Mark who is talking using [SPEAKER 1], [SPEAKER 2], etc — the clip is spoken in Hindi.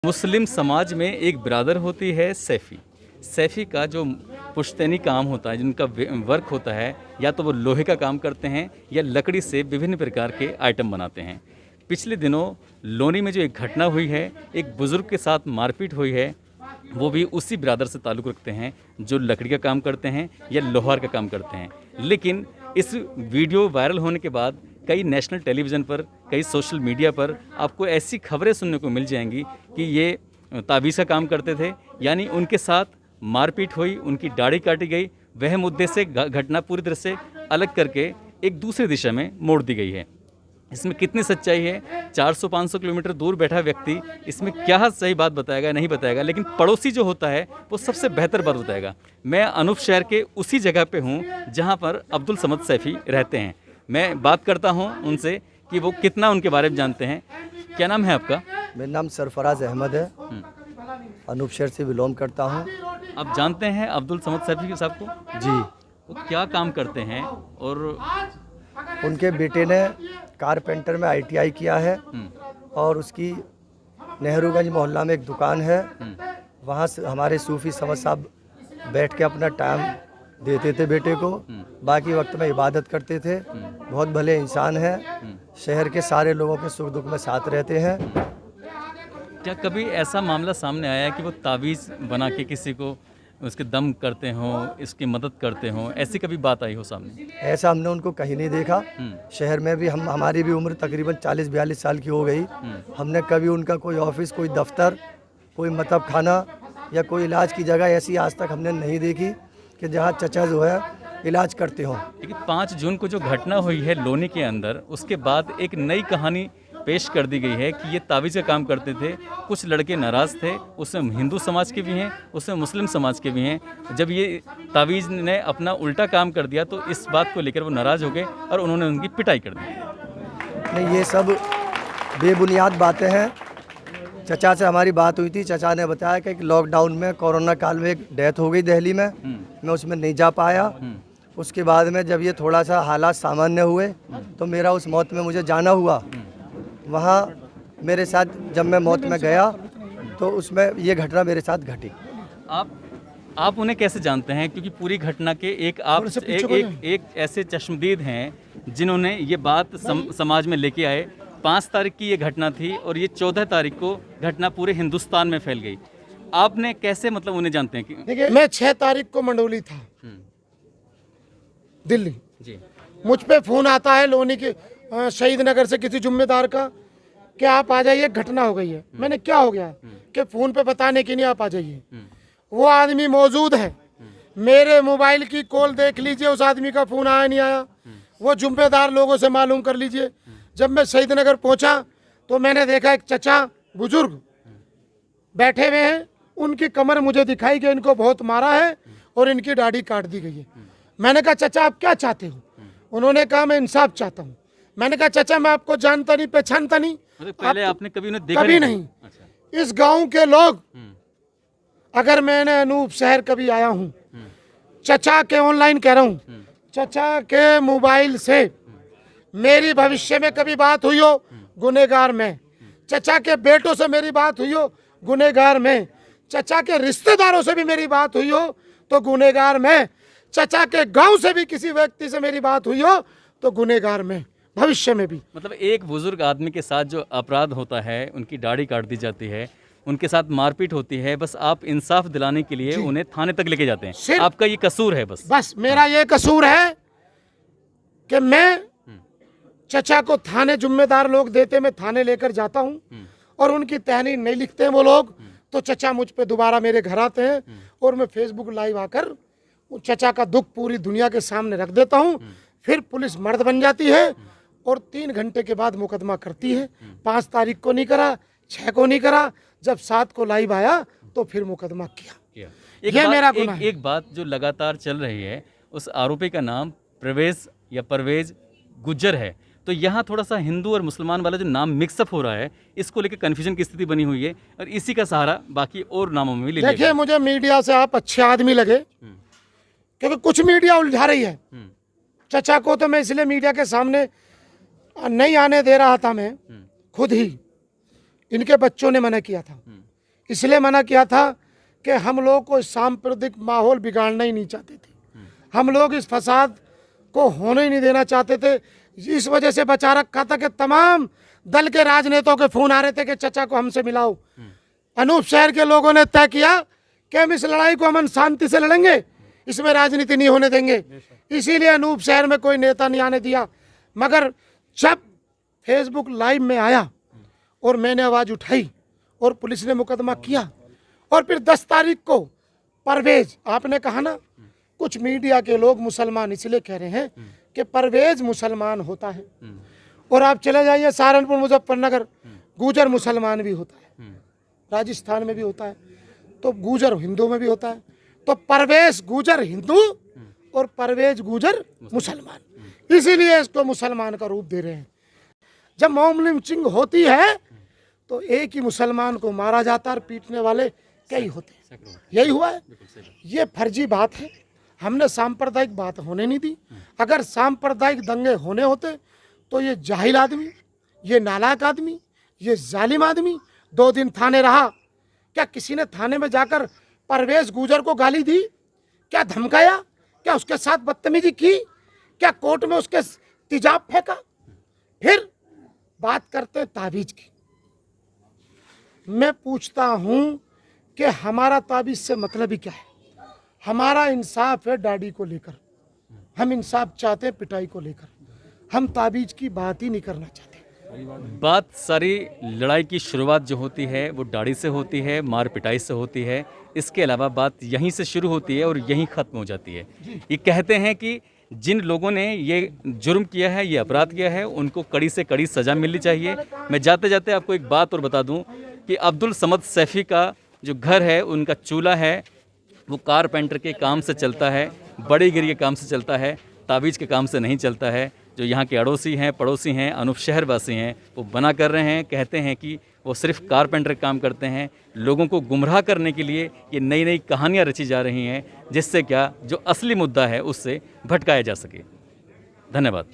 [SPEAKER 1] मुस्लिम समाज में एक बिरादर होती है सैफ़ी। सैफ़ी का जो पुश्तैनी काम होता है, जिनका वर्क होता है, या तो वो लोहे का काम करते हैं या लकड़ी से विभिन्न प्रकार के आइटम बनाते हैं। पिछले दिनों लोनी में जो एक घटना हुई है, एक बुज़ुर्ग के साथ मारपीट हुई है, वो भी उसी बिरादर से ताल्लुक़ रखते हैं जो लकड़ी का काम करते हैं या लोहार का काम करते हैं। लेकिन इस वीडियो वायरल होने के बाद कई नेशनल टेलीविज़न पर, कई सोशल मीडिया पर आपको ऐसी खबरें सुनने को मिल जाएंगी कि ये तावीज़ का काम करते थे, यानी उनके साथ मारपीट हुई, उनकी दाढ़ी काटी गई। वह मुद्दे से घटना पूरी तरह से अलग करके एक दूसरी दिशा में मोड़ दी गई है। इसमें कितनी सच्चाई है, 400-500 किलोमीटर दूर बैठा व्यक्ति इसमें क्या सही बात बताएगा, नहीं बताएगा, लेकिन पड़ोसी जो होता है वो सबसे बेहतर बात बताएगा। मैं अनूप शहर के उसी जगह पे हूँ जहाँ पर अब्दुल समद सैफ़ी रहते हैं। मैं बात करता हूँ उनसे कि वो कितना उनके बारे में जानते हैं। क्या नाम है आपका?
[SPEAKER 2] मेरा नाम सरफराज अहमद है। अनूप शहर से बिलोंग करता हूँ।
[SPEAKER 1] आप जानते हैं अब्दुल समद सैफ़ी साहब को?
[SPEAKER 2] जी।
[SPEAKER 1] वो क्या काम करते हैं? और
[SPEAKER 2] उनके बेटे ने कारपेंटर में ITI किया है और उसकी नेहरूगंज मोहल्ला में एक दुकान है। वहाँ से हमारे सूफ़ी समद साहब बैठ के अपना टाइम देते थे बेटे को, बाकी वक्त में इबादत करते थे। बहुत भले इंसान हैं, शहर के सारे लोगों के सुख दुख में साथ रहते हैं।
[SPEAKER 1] क्या कभी ऐसा मामला सामने आया कि वो तावीज़ बना के किसी को उसके दम करते हों, इसकी मदद करते हों, ऐसी कभी बात आई हो सामने?
[SPEAKER 2] ऐसा हमने उनको कहीं नहीं देखा। शहर में भी हमारी भी उम्र तकरीबन 40-42 साल की हो गई। हमने कभी उनका कोई ऑफिस, कोई दफ्तर, कोई मतलब खाना या कोई इलाज की जगह ऐसी आज तक हमने नहीं देखी कि जहाँ चचा जो है इलाज करते हों।
[SPEAKER 1] लेकिन 5 जून को जो घटना हुई है लोनी के अंदर, उसके बाद एक नई कहानी पेश कर दी गई है कि ये तावीज़ का काम करते थे। कुछ लड़के नाराज़ थे, उसमें हिंदू समाज के भी हैं, उसमें मुस्लिम समाज के भी हैं। जब ये तावीज़ ने अपना उल्टा काम कर दिया तो इस बात को लेकर वो नाराज़ हो गए और उन्होंने उनकी पिटाई कर दी।
[SPEAKER 2] नहीं, ये सब बेबुनियाद बातें हैं। चचा से हमारी बात हुई थी। चचा ने बताया कि लॉकडाउन में, कोरोना काल में एक डेथ हो गई दिल्ली में। मैं उसमें नहीं जा पाया। उसके बाद में जब ये थोड़ा सा हालात सामान्य हुए तो मेरा उस मौत में मुझे जाना हुआ। वहाँ मेरे साथ जब मैं मौत में गया तो उसमें ये घटना मेरे साथ घटी।
[SPEAKER 1] आप उन्हें कैसे जानते हैं? क्योंकि पूरी घटना के एक ऐसे चश्मदीद हैं जिन्होंने ये बात समाज में लेके आए। 5 तारीख की ये घटना थी और ये 14 तारीख को घटना पूरे हिंदुस्तान में फैल गई। आपने कैसे मतलब उन्हें जानते हैं?
[SPEAKER 3] देखिए, मैं 6 तारीख को मंडोली था, दिल्ली
[SPEAKER 1] जी।
[SPEAKER 3] मुझ पे फोन आता है लोनी के शहीद नगर से किसी जुम्मेदार का कि आप आ जाइए, घटना हो गई है। मैंने क्या हो गया कि फोन पे बताने के लिए आप आ जाइए। वो आदमी मौजूद है, मेरे मोबाइल की कॉल देख लीजिए, उस आदमी का फोन आया नहीं आया, वो जुम्मेदार लोगों से मालूम कर लीजिए। जब मैं शहीद नगर पहुंचा तो मैंने देखा एक चचा बुजुर्ग बैठे हुए हैं, उनकी कमर मुझे दिखाई कि इनको बहुत मारा है और इनकी दाढ़ी काट दी गई है। मैंने कहा चचा आप क्या चाहते हो? उन्होंने कहा मैं इंसाफ चाहता हूँ। मैंने कहा चचा मैं आपको जानता नहीं, पहचानता नहीं।
[SPEAKER 1] पहले आपने कभी उन्हें देखा?
[SPEAKER 3] कभी नहीं। अच्छा। इस गांव के लोग, अगर मैंने अनूप शहर कभी आया हूँ, चचा के ऑनलाइन कह रहा हूँ, चचा के मोबाइल से मेरी भविष्य में कभी बात हुई हो, गुनहगार में। चचा के बेटों से मेरी बात हुई हो, गुनहगार में। चचा के रिश्तेदारों से भी मेरी बात हुई हो तो गुनहगार में। चचा के गांव से भी किसी व्यक्ति से मेरी बात हुई हो तो गुनहगार में, भविष्य में भी।
[SPEAKER 1] मतलब एक बुजुर्ग आदमी के साथ जो अपराध होता है, उनकी दाढ़ी काट दी जाती है, उनके साथ मारपीट होती है, बस आप इंसाफ दिलाने के लिए उन्हें थाने तक लेके जाते हैं। आपका ये कसूर है? बस
[SPEAKER 3] मेरा ये कसूर है कि मैं चचा को थाने, जुम्मेदार लोग देते, मैं थाने लेकर जाता हूँ और उनकी तहरीर नहीं लिखते हैं वो लोग, तो चचा मुझ पे दोबारा मेरे घर आते हैं और मैं फेसबुक लाइव आकर चचा का दुख पूरी दुनिया के सामने रख देता हूँ। फिर पुलिस मर्द बन जाती है और 3 घंटे के बाद मुकदमा करती है। 5 तारीख को नहीं करा, 6 को नहीं करा, जब 7 को लाइव आया तो फिर मुकदमा किया।
[SPEAKER 1] एक बात जो लगातार चल रही है, उस आरोपी का नाम परवेज गुज्जर है। तो यहाँ थोड़ा सा हिंदू और मुसलमान वाला जो नाम मिक्सअप हो रहा है, इसको लेकर कन्फ्यूजन की स्थिति बनी हुई है और इसी का सहारा बाकी और नामों में भी ले लिया।
[SPEAKER 3] देखिए, मुझे मीडिया से आप अच्छे आदमी लगे क्योंकि कुछ मीडिया उलझा रही है। चचा को तो मैं इसलिए मीडिया के सामने नहीं आने दे रहा था, मैं खुद ही, इनके बच्चों ने मना किया था। इसलिए मना किया था कि हम लोग को सांप्रदायिक माहौल बिगाड़ना ही नहीं चाहते थे, हम लोग इस फसाद को होने ही नहीं देना चाहते थे। इस वजह से बचा रखा था कि तमाम दल के राजनेताओं के फोन आ रहे थे कि चचा को हमसे मिलाओ। अनूप शहर के लोगों ने तय किया कि हम इस लड़ाई को अमन शांति से लड़ेंगे, इसमें राजनीति नहीं होने देंगे। इसीलिए अनूप शहर में कोई नेता नहीं आने दिया। मगर जब फेसबुक लाइव में आया और मैंने आवाज़ उठाई और पुलिस ने मुकदमा किया, और फिर 10 तारीख को परवेज, आपने कहा ना कुछ मीडिया के लोग मुसलमान इसलिए कह रहे हैं कि परवेज मुसलमान होता है, और आप चले जाइए सहारनपुर मुजफ्फरनगर गुजर मुसलमान भी होता है, राजस्थान में भी होता है, तो गुजर हिंदू में भी होता है। तो परवेज गुजर हिंदू और परवेज गुजर मुसलमान, इसीलिए इसको मुसलमान का रूप दे रहे हैं। जब मॉब लिंचिंग होती है तो एक ही मुसलमान को मारा जाता है और पीटने वाले कई होते हैं, यही हुआ है। ये फर्जी बात है, हमने सांप्रदायिक बात होने नहीं दी। अगर सांप्रदायिक दंगे होने होते तो ये जाहिल आदमी, ये नालायक आदमी, ये जालिम आदमी 2 दिन थाने रहा। क्या किसी ने थाने में जाकर परवेज गुजर को गाली दी? क्या धमकाया? क्या उसके साथ बदतमीजी की? क्या कोर्ट में उसके तेजाब फेंका? फिर बात करते ताबीज की। मैं पूछता हूं कि हमारा ताबीज से मतलब ही क्या है? हमारा इंसाफ है दाढ़ी को लेकर, हम इंसाफ चाहते हैं पिटाई को लेकर, हम ताबीज की बात ही नहीं करना चाहते।
[SPEAKER 1] बात सारी लड़ाई की शुरुआत जो होती है वो दाढ़ी से होती है, मार पिटाई से होती है। इसके अलावा बात यहीं से शुरू होती है और यहीं ख़त्म हो जाती है। ये कहते हैं कि जिन लोगों ने ये जुर्म किया है, ये अपराध किया है, उनको कड़ी से कड़ी सज़ा मिलनी चाहिए। मैं जाते जाते आपको एक बात और बता दूं कि अब्दुल समद सैफ़ी का जो घर है, उनका चूल्हा है, वो कारपेंटर के काम से चलता है, बड़ेगिरी के काम से चलता है, ताबीज़ के काम से नहीं चलता है। जो यहाँ के अड़ोसी हैं, पड़ोसी हैं, अनूप शहर वासी हैं, वो बना कर रहे हैं, कहते हैं कि वो सिर्फ कारपेंटर काम करते हैं। लोगों को गुमराह करने के लिए ये नई नई कहानियाँ रची जा रही हैं, जिससे क्या जो असली मुद्दा है उससे भटकाया जा सके। धन्यवाद।